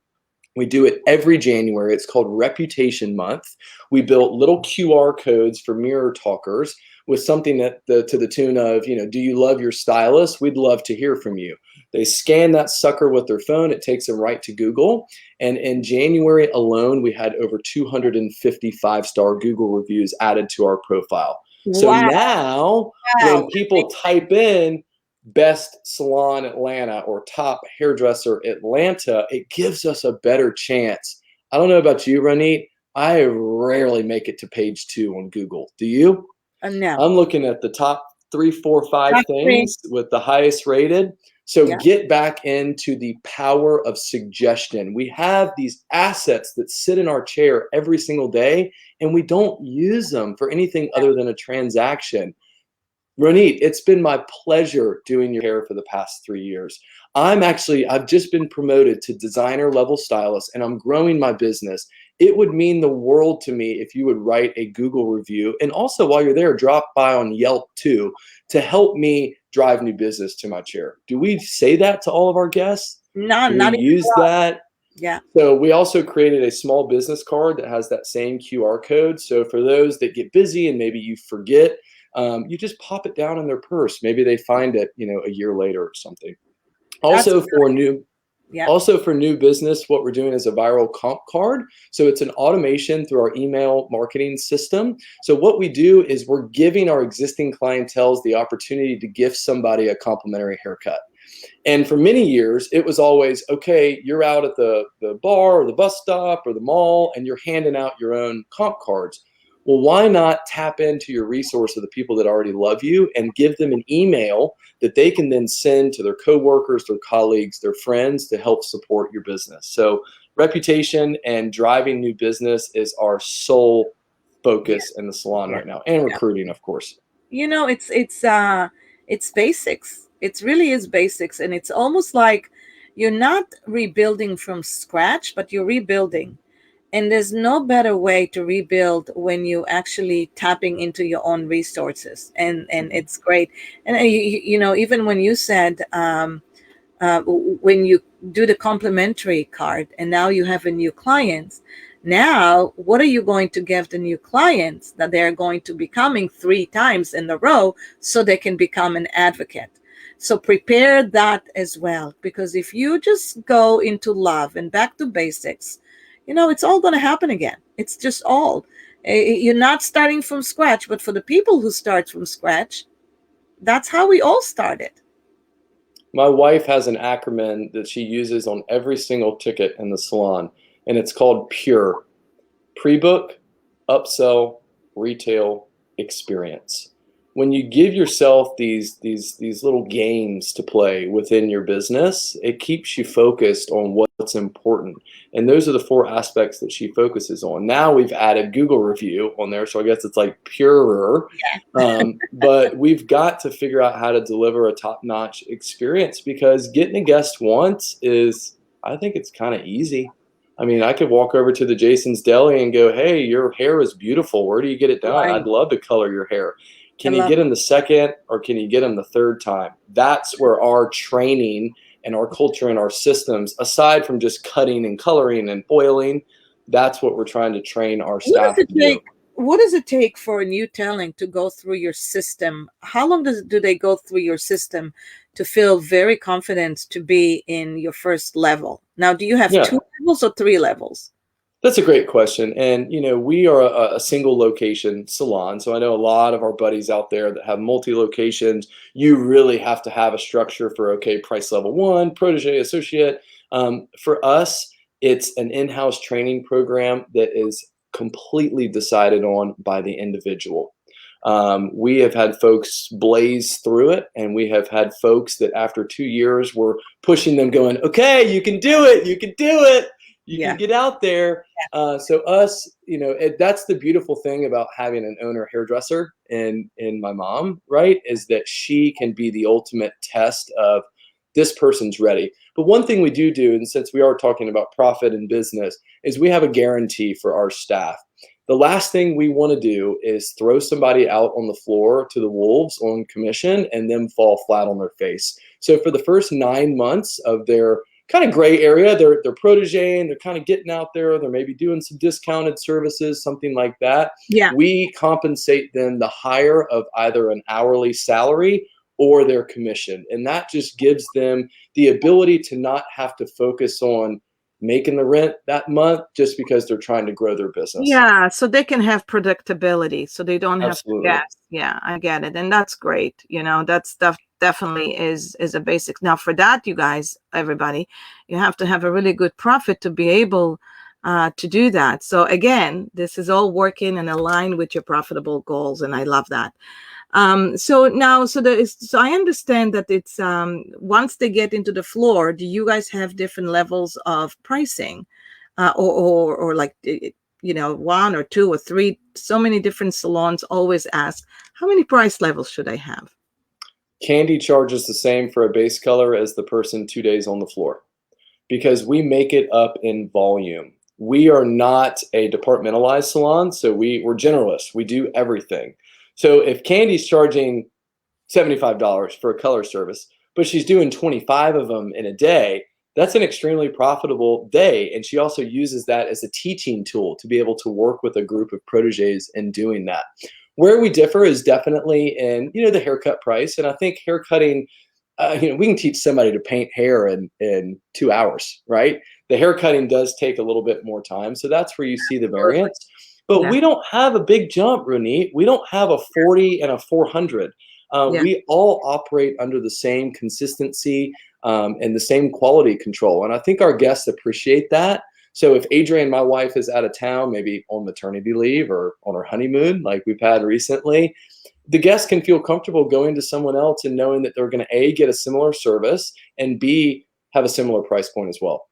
We do it every January. It's called Reputation Month. We built little QR codes for mirror talkers with something to the tune of, do you love your stylist? We'd love to hear from you. They scan that sucker with their phone. It takes them right to Google. And in January alone, we had over 250 five-star Google reviews added to our profile. So now when people type in best salon Atlanta or top hairdresser Atlanta, it gives us a better chance. I don't know about you, Ronit. I rarely make it to page 2 on Google. Do you? No. I'm looking at the top 3, 4, 5 things with the highest rated. So get back into the power of suggestion. We have these assets that sit in our chair every single day, and we don't use them for anything other than a transaction. Ronit, it's been my pleasure doing your hair for the past 3 years. I've just been promoted to designer level stylist, and I'm growing my business. It would mean the world to me if you would write a Google review. And also, while you're there, drop by on Yelp too, to help me drive new business to my chair. Do we say that to all of our guests? No, not even use that. Yeah. So we also created a small business card that has that same QR code. So for those that get busy and maybe you forget, you just pop it down in their purse. Maybe they find it, a year later or something. Also for new business, what we're doing is a viral comp card. So it's an automation through our email marketing system. So what we do is we're giving our existing clientele the opportunity to gift somebody a complimentary haircut. And for many years, it was always, okay, you're out at the bar or the bus stop or the mall, and you're handing out your own comp cards. Well, why not tap into your resource of the people that already love you and give them an email that they can then send to their coworkers, their colleagues, their friends to help support your business. So reputation and driving new business is our sole focus in the salon right now, and recruiting, of course. It's basics. It really is basics. And it's almost like you're not rebuilding from scratch, but you're rebuilding. And there's no better way to rebuild when you actually tapping into your own resources. And it's great. And, even when you said, when you do the complimentary card and now you have a new client, now what are you going to give the new clients that they're going to be coming 3 times in a row so they can become an advocate? So prepare that as well, because if you just go into love and back to basics, it's all going to happen again. It's just all. You're not starting from scratch, but for the people who start from scratch, that's how we all started. My wife has an acronym that she uses on every single ticket in the salon, and it's called PURE. Pre-book, upsell, retail, experience. When you give yourself these little games to play within your business, it keeps you focused on what's important. And those are the 4 aspects that she focuses on. Now we've added Google review on there, so I guess it's like purer. But we've got to figure out how to deliver a top-notch experience, because getting a guest once is, I think it's kind of easy. I mean, I could walk over to the Jason's Deli and go, hey, your hair is beautiful. Where do you get it done? Right. I'd love to color your hair. Can you get them the second, or can you get them the 3rd time? That's where our training and our culture and our systems, aside from just cutting and coloring and oiling, that's what we're trying to train our staff to do. What does it take for a new talent to go through your system? How long do they go through your system to feel very confident to be in your first level? Now, do you have 2 levels or 3 levels? That's a great question. And, we are a single location salon. So I know a lot of our buddies out there that have multi locations. You really have to have a structure for, okay, price level one, protege, associate. For us, it's an in house training program that is completely decided on by the individual. We have had folks blaze through it, and we have had folks that after 2 years were pushing them, going, okay, you can do it, you can do it, you can Yeah. get out there. So us, that's the beautiful thing about having an owner hairdresser in my mom, right? Is that she can be the ultimate test of this person's ready. But one thing we do, and since we are talking about profit and business, is we have a guarantee for our staff. The last thing we want to do is throw somebody out on the floor to the wolves on commission and then fall flat on their face. So for the first 9 months of their kind of gray area, they're protege and they're kind of getting out there. They're maybe doing some discounted services, something like that. Yeah. We compensate them the higher of either an hourly salary or their commission. And that just gives them the ability to not have to focus on making the rent that month just because they're trying to grow their business. Yeah, so they can have predictability, so they don't have to Absolutely. guess. Yeah, I get it, and that's great. That stuff definitely is a basic. Now, for that, you guys, everybody, you have to have a really good profit to be able to do that. So again, this is all working and aligned with your profitable goals, and I love that. So now, so I understand that it's once they get into the floor, do you guys have different levels of pricing? Or like one or two or three, so many different salons always ask, how many price levels should I have? Candy charges the same for a base color as the person 2 days on the floor because we make it up in volume. We are not a departmentalized salon, so we're generalists. We do everything. So if Candy's charging $75 for a color service, but she's doing 25 of them in a day, that's an extremely profitable day. And she also uses that as a teaching tool to be able to work with a group of proteges in doing that. Where we differ is definitely in, the haircut price. And I think haircutting, we can teach somebody to paint hair in 2 hours, right? The haircutting does take a little bit more time. So that's where you see the Absolutely. variance. But Yeah. we don't have a big jump, Ronit. We don't have a 40 and a 400. Yeah. We all operate under the same consistency and the same quality control. And I think our guests appreciate that. So if Adrienne, my wife, is out of town, maybe on maternity leave or on her honeymoon, like we've had recently, the guests can feel comfortable going to someone else and knowing that they're going to A, get a similar service, and B, have a similar price point as well.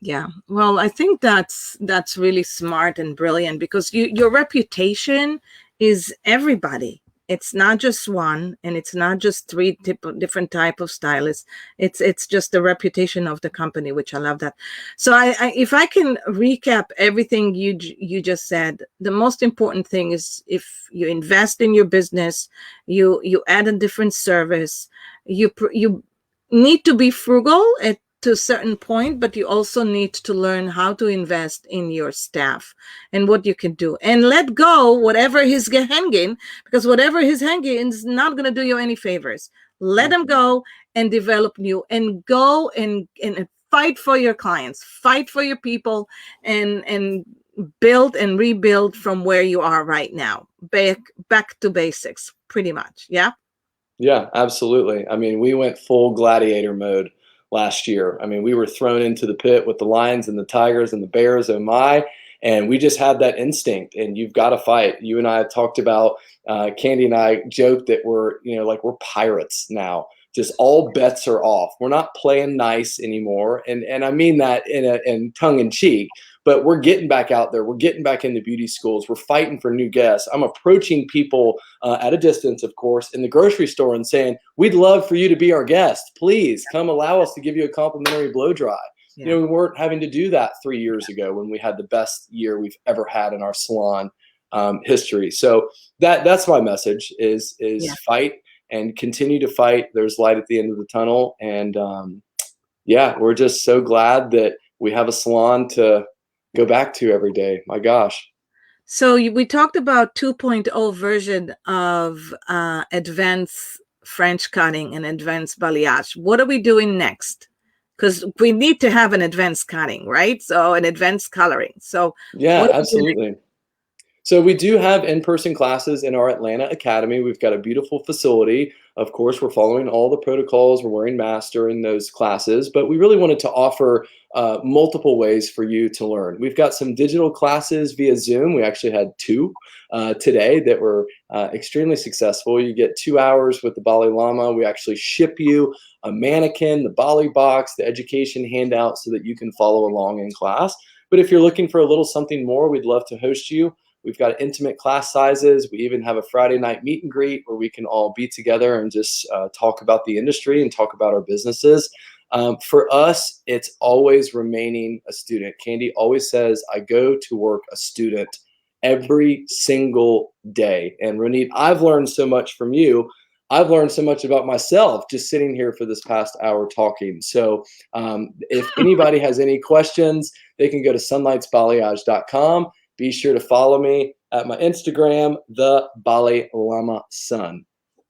Yeah. Well, I think that's really smart and brilliant because your reputation is everybody. It's not just one, and it's not just three different type of stylists. It's just the reputation of the company, which I love that. So if I can recap everything you just said, the most important thing is if you invest in your business, you add a different service, you need to be frugal to a certain point, but you also need to learn how to invest in your staff and what you can do and let go whatever is hanging, because whatever is hanging is not going to do you any favors. Let them go and develop new, and go and fight for your clients, fight for your people, and build and rebuild from where you are right now, back to basics, pretty much. Yeah. Yeah, absolutely. I mean, we went full gladiator mode last year. I mean, we were thrown into the pit with the lions and the tigers and the bears, oh my, and we just had that instinct. And you've got to fight. You and I have talked about, Candy and I joked that we're, like we're pirates now. Just all bets are off. We're not playing nice anymore, and I mean that in tongue in cheek. But we're getting back out there. We're getting back into beauty schools. We're fighting for new guests. I'm approaching people at a distance, of course, in the grocery store and saying, we'd love for you to be our guest. Please come allow us to give you a complimentary blow dry. Yeah. We weren't having to do that 3 years ago when we had the best year we've ever had in our salon history. So that's my message is fight and continue to fight. There's light at the end of the tunnel. And we're just so glad that we have a salon to go back to every day. My gosh. So we talked about 2.0 version of advanced French cutting and advanced balayage. What are we doing next? because we need to have an advanced cutting, right? So an advanced coloring. So Yeah, what are you doing? absolutely. So we do have in-person classes in our Atlanta Academy. We've got a beautiful facility. Of course, we're following all the protocols. We're wearing masks during those classes, but we really wanted to offer multiple ways for you to learn. We've got some digital classes via Zoom. We actually had two today that were extremely successful. You get 2 hours with the Bali Lama. We actually ship you a mannequin, the Bali box, the education handout so that you can follow along in class. But if you're looking for a little something more, we'd love to host you. We've got intimate class sizes. We even have a Friday night meet and greet where we can all be together and just talk about the industry and talk about our businesses. For us, it's always remaining a student. Candy always says, I go to work a student every single day. And Ronit, I've learned so much from you. I've learned so much about myself just sitting here for this past hour talking. So if anybody has any questions, they can go to sunlightsbalayage.com. Be sure to follow me at my Instagram, the Bali Lama Sun.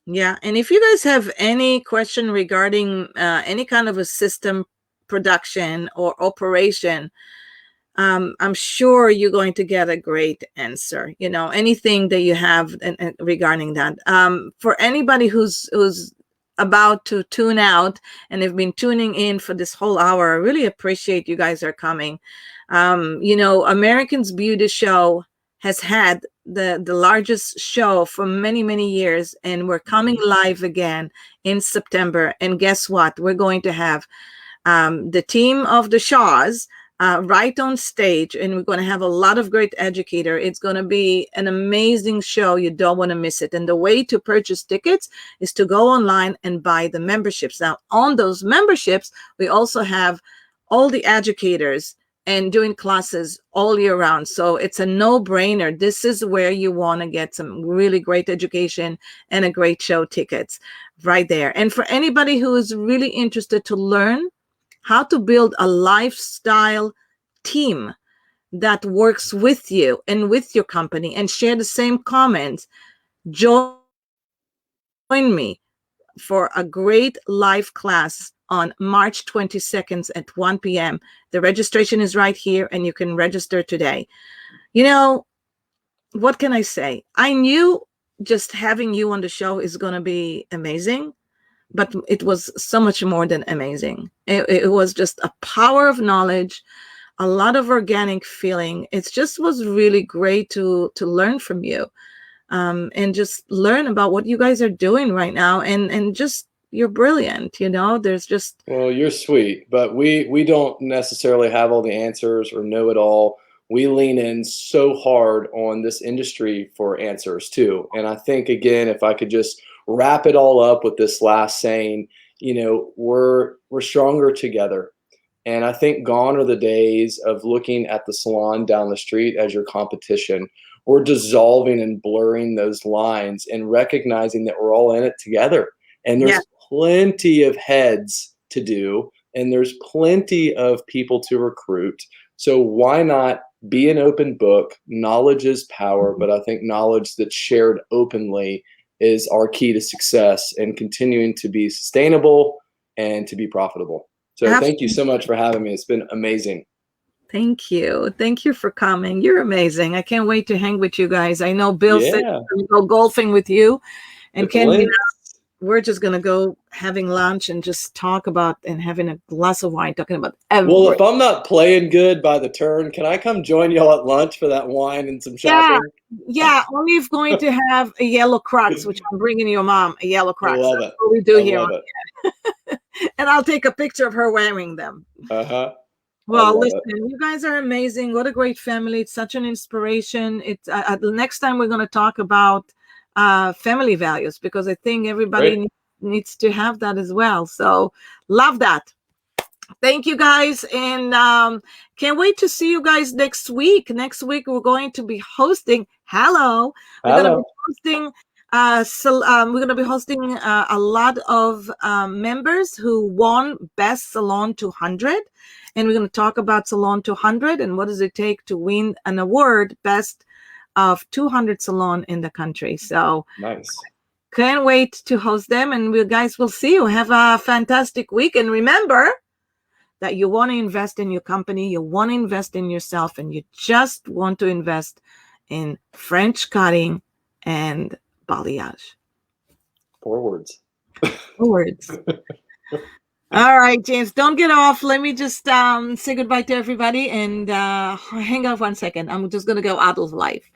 Yeah, and if you guys have any question regarding any kind of a system production or operation, I'm sure you're going to get a great answer. You know, anything that you have regarding that. For anybody who's about to tune out and have been tuning in for this whole hour, I really appreciate you guys are coming. You know, Americans Beauty Show has had the largest show for many years, and we're coming live again in September. And guess what? We're going to have the team of the Shaws right on stage, and we're going to have a lot of great educator. It's going to be an amazing show. You don't want to miss it. And the way to purchase tickets is to go online and buy the memberships. Now, on those memberships, we also have all the educators and doing classes all year round. So it's a no-brainer. This is where you want to get some really great education and a great show tickets right there. And for anybody who is really interested to learn how to build a lifestyle team that works with you and with your company and share the same comments, join me for a great live class on March 22nd at 1 p.m. The registration is right here, and you can register today. You know, what can I say? I knew just having you on the show is going to be amazing, but it was so much more than amazing. It was just a power of knowledge, a lot of organic feeling. It just was really great to learn from you, and just learn about what you guys are doing right now. And just, you're brilliant. You know, there's just. Well, you're sweet, but we don't necessarily have all the answers or know it all. We lean in so hard on this industry for answers too. And I think, again, if I could just wrap it all up with this last saying, you know, we're stronger together. And I think gone are the days of looking at the salon down the street as your competition. We're dissolving and blurring those lines and recognizing that we're all in it together. And there's plenty of heads to do, and there's plenty of people to recruit. So why not be an open book? Knowledge is power, but I think knowledge that's shared openly is our key to success and continuing to be sustainable and to be profitable. So thank you so much for having me. It's been amazing. Thank you. Thank you for coming. You're amazing. I can't wait to hang with you guys. I know Bill said to go golfing with you, and Candy, we're just going to go having lunch and just talk about and having a glass of wine, talking about everything. Well, if I'm not playing good by the turn, can I come join y'all at lunch for that wine and some shopping? Yeah, only if going to have a yellow crux, which I'm bringing your mom, a yellow crux. Love That's it. what we do here. It. And I'll take a picture of her wearing them. Well, listen, you guys are amazing. What a great family. It's such an inspiration. It's the next time we're going to talk about family values, because I think everybody needs to have that as well. So love that. Thank you guys, and can't wait to see you guys next week. Next week we're going to be hosting. We're going to be hosting. We're going to be hosting a lot of members who won Best Salon 200, and we're going to talk about Salon 200 and what does it take to win an award, Best of 200 Salon in the country. So nice. Can't wait to host them, and we guys will see you. Have a fantastic week, and remember, that you want to invest in your company, you want to invest in yourself, and you just want to invest in French cutting and balayage. 4 words. 4 words. All right, James, don't get off. Let me just say goodbye to everybody and hang on 1 second. I'm just going to go out of life.